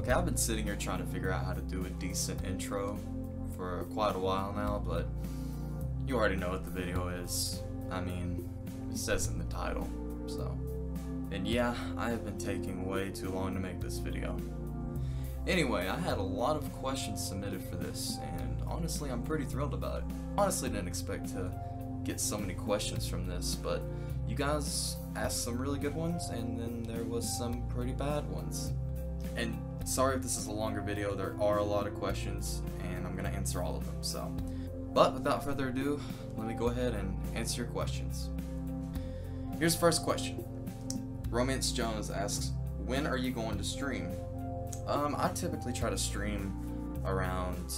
Okay, I've been sitting here trying to figure out how to do a decent intro for quite a while now, but you already know what the video is. I mean, it says in the title, so. And yeah, I have been taking way too long to make this video. Anyway, I had a lot of questions submitted for this, and honestly, I'm pretty thrilled about it. Honestly, didn't expect to get so many questions from this, but you guys asked some really good ones, and then there was some pretty bad ones. And sorry if this is a longer video, there are a lot of questions, and I'm gonna answer all of them, so. But without further ado, let me go ahead and answer your questions. Here's the first question. Romance Jones asks, when are you going to stream? I typically try to stream around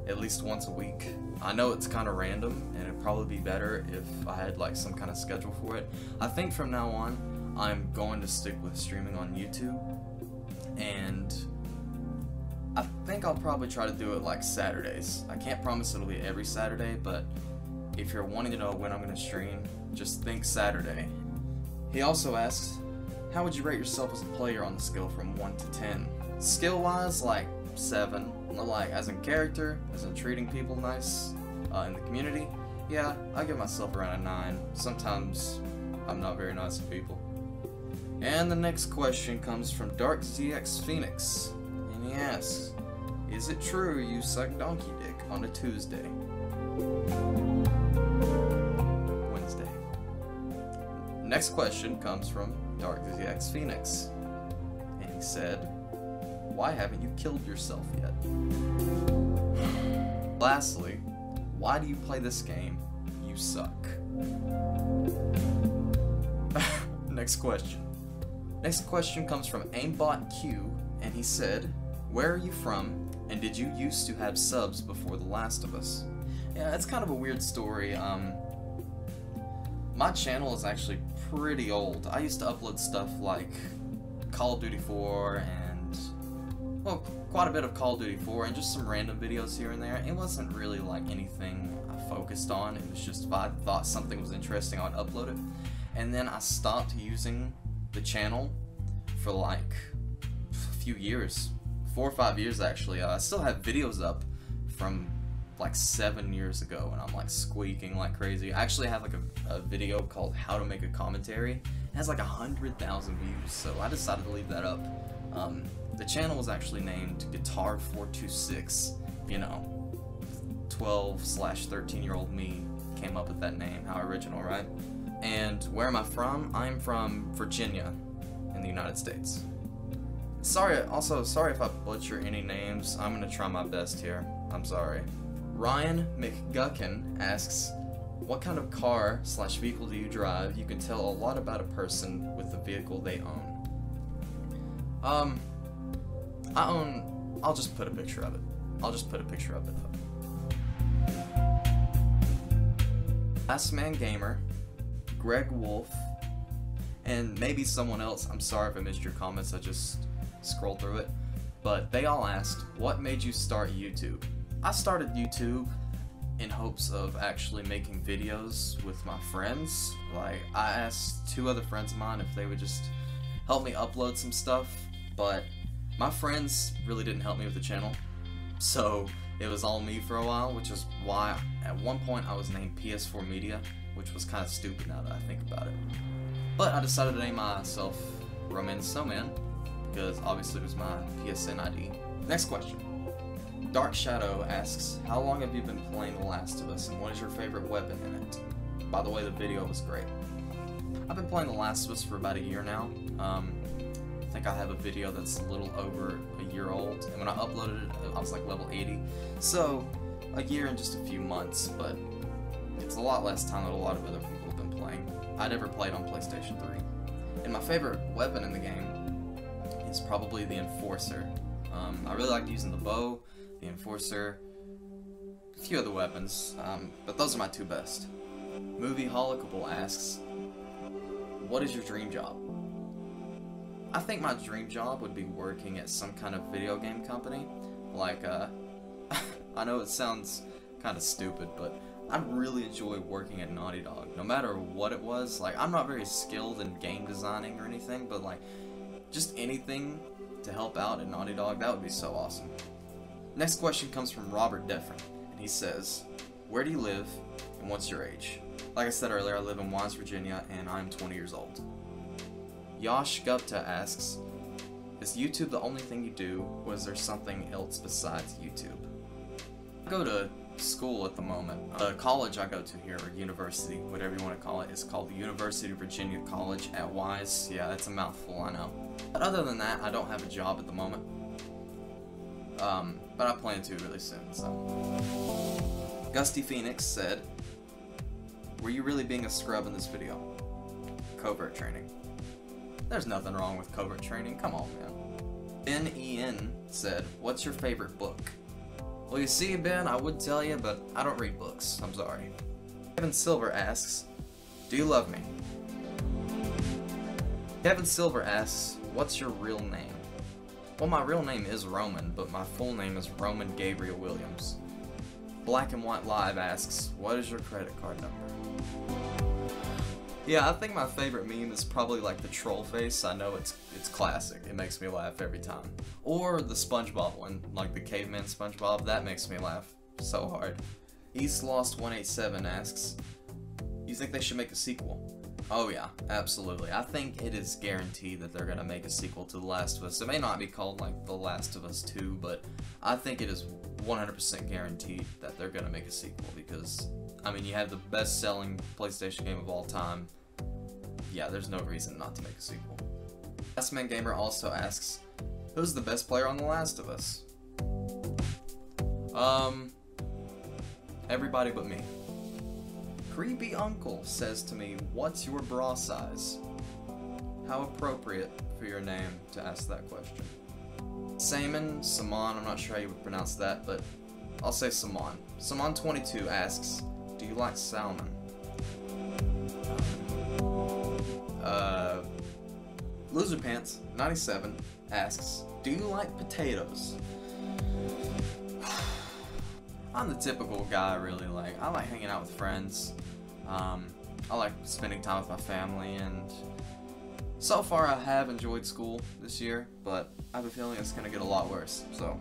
at least once a week. I know it's kind of random, and it'd probably be better if I had like some kind of schedule for it. I think from now on, I'm going to stick with streaming on YouTube, and I think I'll probably try to do it like Saturdays. I can't promise it'll be every Saturday, but if you're wanting to know when I'm going to stream, just think Saturday. He also asks, how would you rate yourself as a player on the scale from 1 to 10? Skill-wise, like 7. Like, as in character, as in treating people nice in the community, yeah, I give myself around a 9. Sometimes I'm not very nice to people. And the next question comes from DarkZX Phoenix, and he asks, is it true you suck donkey dick on a Tuesday? Wednesday. Next question comes from DarkZX Phoenix, and he said, why haven't you killed yourself yet? Lastly, why do you play this game? You suck. Next question. Next question comes from AimBotQ, and he said, where are you from, and did you used to have subs before The Last of Us? Yeah, it's kind of a weird story. My channel is actually pretty old. I used to upload stuff like Call of Duty 4 and, well, quite a bit of Call of Duty 4 and just some random videos here and there. It wasn't really like anything I focused on. It was just if I thought something was interesting, I would upload it. And then I stopped using the channel for like a few years, 4 or 5 years actually. I still have videos up from like 7 years ago, and I'm like squeaking like crazy. I actually have like a video called How to Make a Commentary. It has like 100,000 views, so I decided to leave that up. The channel was actually named Guitar426. You know, 12/13-year-old me came up with that name. How original, right? And where am I from? I'm from Virginia in the United States. Sorry if I butcher any names. I'm gonna try my best here. I'm sorry. Ryan McGuckin asks, what kind of car/vehicle do you drive? You can tell a lot about a person with the vehicle they own. I'll just put a picture of it. I'll just put a picture of it up. Last Man Gamer, Greg Wolf, and maybe someone else. I'm sorry if I missed your comments, I just scrolled through it. But they all asked, what made you start YouTube? I started YouTube in hopes of actually making videos with my friends. Like, I asked 2 other friends of mine if they would just help me upload some stuff, but my friends really didn't help me with the channel, so it was all me for a while, which is why at one point I was named PS4 Media, which was kind of stupid now that I think about it. But I decided to name myself RomanTheSnowman, because obviously it was my PSN ID. Next question. Dark Shadow asks, how long have you been playing The Last of Us, and what is your favorite weapon in it? By the way, the video was great. I've been playing The Last of Us for about a year now. I think I have a video that's a little over a year old, and when I uploaded it, I was like level 80. So, a year and just a few months, but it's a lot less time than a lot of other people have been playing. I never played on PlayStation 3. And my favorite weapon in the game is probably the Enforcer. I really like using the bow, the Enforcer, a few other weapons, but those are my 2 best. Movie Hollicable asks, what is your dream job? I think my dream job would be working at some kind of video game company. Like, I know it sounds kind of stupid, but I really enjoy working at Naughty Dog, no matter what it was. Like, I'm not very skilled in game designing or anything, but like, just anything to help out at Naughty Dog, that would be so awesome. Next question comes from Robert Deffern, and he says, where do you live, and what's your age? Like I said earlier, I live in Wise, Virginia, and I'm 20 years old. Yash Gupta asks, is YouTube the only thing you do, or is there something else besides YouTube? I go to school at the moment. The college I go to here, or university, whatever you want to call it, is called the University of Virginia College at Wise. Yeah, that's a mouthful, I know. But other than that, I don't have a job at the moment. But I plan to really soon, so. Gusty Phoenix said, were you really being a scrub in this video? Covert training. There's nothing wrong with covert training, come on, man. Ben E.N. said, what's your favorite book? Well, you see, Ben, I would tell you, but I don't read books. I'm sorry. Kevin Silver asks, do you love me? Kevin Silver asks, what's your real name? Well, my real name is Roman, but my full name is Roman Gabriel Williams. Black and White Live asks, what is your credit card number? Yeah, I think my favorite meme is probably like the troll face. I know it's classic. It makes me laugh every time. Or the SpongeBob one, like the caveman SpongeBob. That makes me laugh so hard. EastLost187 asks, you think they should make a sequel? Oh yeah, absolutely. I think it is guaranteed that they're gonna make a sequel to The Last of Us. It may not be called like The Last of Us 2, but I think it is 100% guaranteed that they're gonna make a sequel because, I mean, you have the best-selling PlayStation game of all time. Yeah, there's no reason not to make a sequel. Last Man Gamer also asks, who's the best player on The Last of Us? Everybody but me. Creepy Uncle says to me, what's your bra size? How appropriate for your name to ask that question. Saman, I'm not sure how you would pronounce that, but I'll say Saman. Saman22 asks, do you like salmon? Loserpants97 asks, do you like potatoes? I'm the typical guy, really. I like hanging out with friends. I like spending time with my family, and so far I have enjoyed school this year, but I have a feeling it's gonna get a lot worse. So,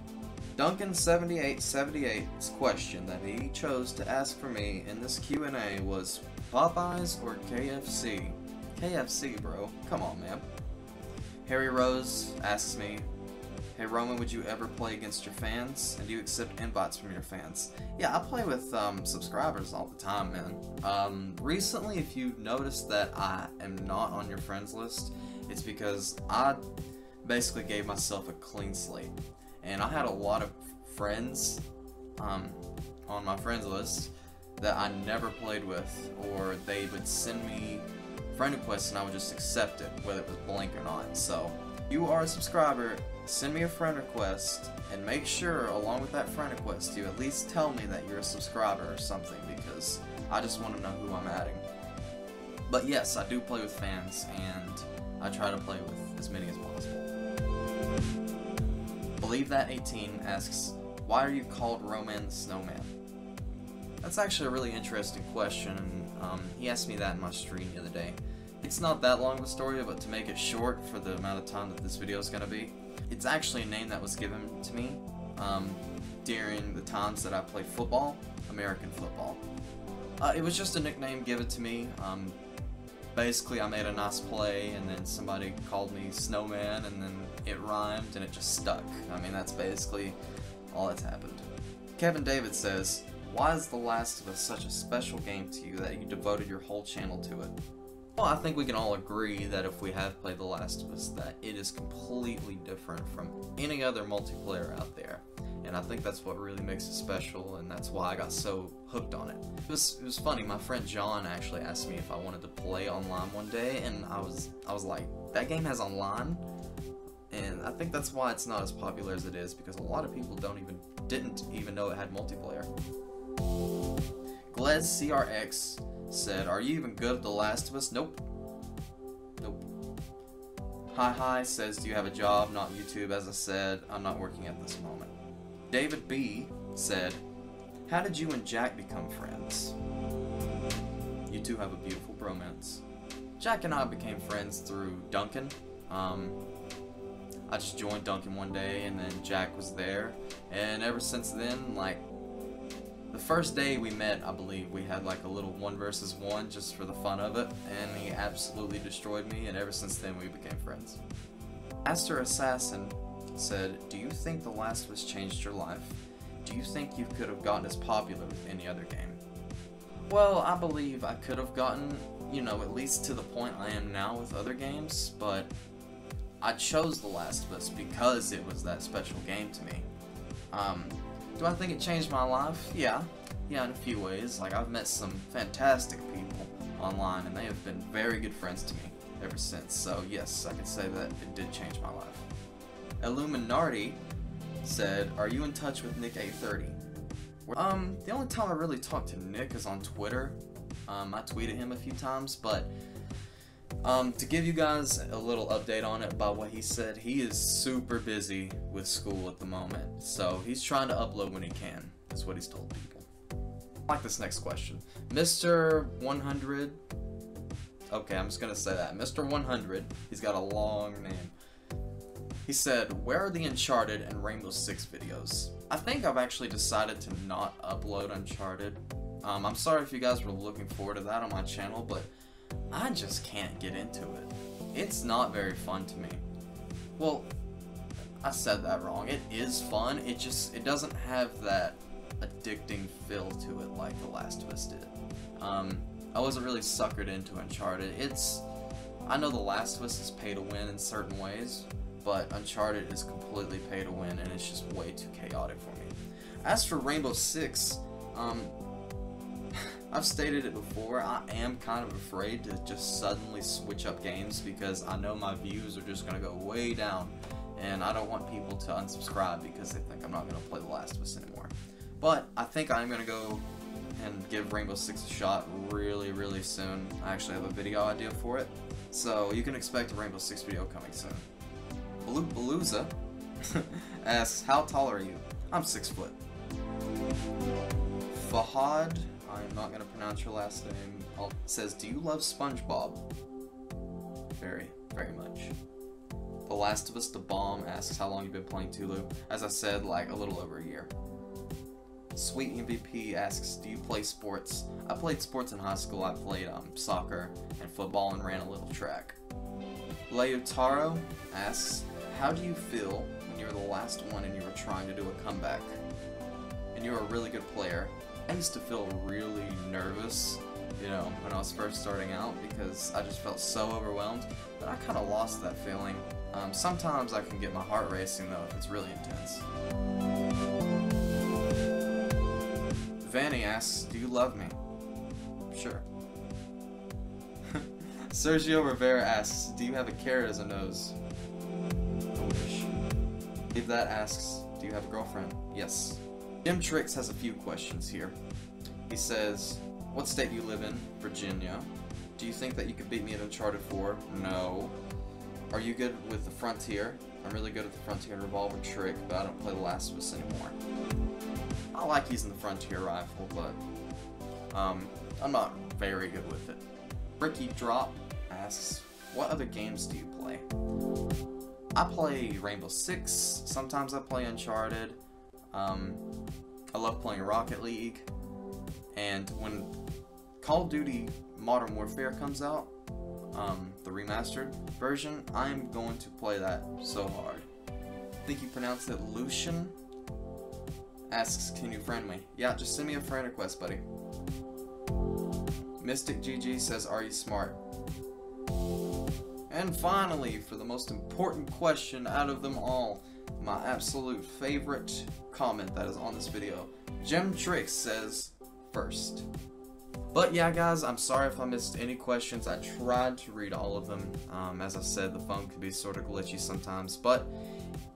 Duncan7878's question that he chose to ask for me in this Q&A was Popeyes or KFC? KFC, bro. Come on, man. Harry Rose asks me, hey Roman, would you ever play against your fans? And do you accept invites from your fans? Yeah, I play with subscribers all the time, man. Recently, if you've noticed that I am not on your friends list, it's because I basically gave myself a clean slate. And I had a lot of friends on my friends list that I never played with, or they would send me friend requests and I would just accept it, whether it was blank or not. So, if you are a subscriber, send me a friend request, and make sure, along with that friend request, you at least tell me that you're a subscriber or something, because I just want to know who I'm adding. But yes, I do play with fans, and I try to play with as many as possible. Believe That18 asks, why are you called RomanTheSnowman? That's actually a really interesting question, and he asked me that in my stream the other day. It's not that long of a story, but to make it short for the amount of time that this video is going to be, it's actually a name that was given to me during the times that I played football, American football. It was just a nickname given to me. Basically, I made a nice play, and then somebody called me Snowman, and then it rhymed, and it just stuck. I mean, that's basically all that's happened. Kevin David says, why is The Last of Us such a special game to you that you devoted your whole channel to it? Well, I think we can all agree that if we have played The Last of Us, that it is completely different from any other multiplayer out there. And I think that's what really makes it special, and that's why I got so hooked on it. It was funny, my friend John actually asked me if I wanted to play online one day, and I was like, that game has online? And I think that's why it's not as popular as it is, because a lot of people didn't even know it had multiplayer. GlezCRX said, are you even good at The Last of Us? Nope. Nope. Hi says, do you have a job? Not YouTube. As I said, I'm not working at this moment. David B said, how did you and Jack become friends? You two have a beautiful bromance. Jack and I became friends through Duncan. I I just joined Duncan one day, and then Jack was there, and ever since then, like, the first day we met, I believe, we had like a little 1 versus 1 just for the fun of it, and he absolutely destroyed me, and ever since then we became friends. Master Assassin said, do you think The Last of Us changed your life? Do you think you could have gotten as popular with any other game? Well, I believe I could have gotten, you know, at least to the point I am now with other games, but I chose The Last of Us because it was that special game to me. Do I think it changed my life? Yeah, in a few ways. Like, I've met some fantastic people online, and they have been very good friends to me ever since. So yes, I can say that it did change my life. Illuminati said, are you in touch with Nick 830? The only time I really talk to Nick is on Twitter. I tweeted him a few times, but to give you guys a little update on it by what he said, he is super busy with school at the moment, so he's trying to upload when he can, is what he's told people. I like this next question. Mr. 100, okay, I'm just gonna say that. Mr. 100, he's got a long name. He said, where are the Uncharted and Rainbow Six videos? I think I've actually decided to not upload Uncharted. I'm sorry if you guys were looking forward to that on my channel, but I just can't get into it. It's not very fun to me. Well, I said that wrong. It is fun, it doesn't have that addicting feel to it like The Last of Us did. I wasn't really suckered into Uncharted. I know The Last of Us is pay to win in certain ways, but Uncharted is completely pay to win, and it's just way too chaotic for me. As for Rainbow Six, I've stated it before, I am kind of afraid to just suddenly switch up games because I know my views are just going to go way down, and I don't want people to unsubscribe because they think I'm not going to play The Last of Us anymore. But I think I'm going to go and give Rainbow Six a shot really, really soon. I actually have a video idea for it, so you can expect a Rainbow Six video coming soon. Balooza asks, how tall are you? I'm 6 foot. Fahad, I'm not going to pronounce your last name, says, do you love SpongeBob? Very, very much. The Last of Us The Bomb asks how long you've been playing Tulu. As I said, like a little over a year. Sweet MVP asks, do you play sports? I played sports in high school. I played soccer and football and ran a little track. Leotaro asks, how do you feel when you're the last one and you were trying to do a comeback? And you're a really good player. I used to feel really nervous, you know, when I was first starting out because I just felt so overwhelmed, but I kind of lost that feeling. Sometimes I can get my heart racing though if it's really intense. Vanny asks, do you love me? Sure. Sergio Rivera asks, do you have a carrot as a nose? I wish. If that asks, do you have a girlfriend? Yes. Jim Tricks has a few questions here. He says, what state do you live in? Virginia. Do you think that you could beat me at Uncharted 4? No. Are you good with the Frontier? I'm really good at the Frontier and Revolver trick, but I don't play The Last of Us anymore. I like using the Frontier rifle, but I'm not very good with it. Ricky Drop asks, what other games do you play? I play Rainbow Six, sometimes I play Uncharted, I love playing Rocket League, and when Call of Duty Modern Warfare comes out, the remastered version, I'm going to play that so hard. I think you pronounce it Lucian? Asks, can you friend me? Yeah, just send me a friend request, buddy. Mystic GG says, are you smart? And finally, for the most important question out of them all, my absolute favorite comment that is on this video, Jim Tricks says, first. But yeah, guys, I'm sorry if I missed any questions. I tried to read all of them. As I said, the phone could be sort of glitchy sometimes, but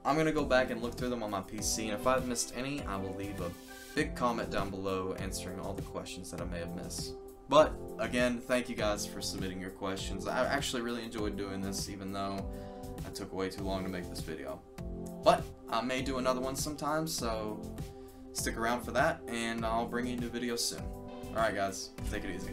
I'm going to go back and look through them on my PC, and if I've missed any, I will leave a big comment down below answering all the questions that I may have missed. But, again, thank you guys for submitting your questions. I actually really enjoyed doing this, even though I took way too long to make this video. But, I may do another one sometime, so stick around for that, and I'll bring you new videos soon. Alright guys, take it easy.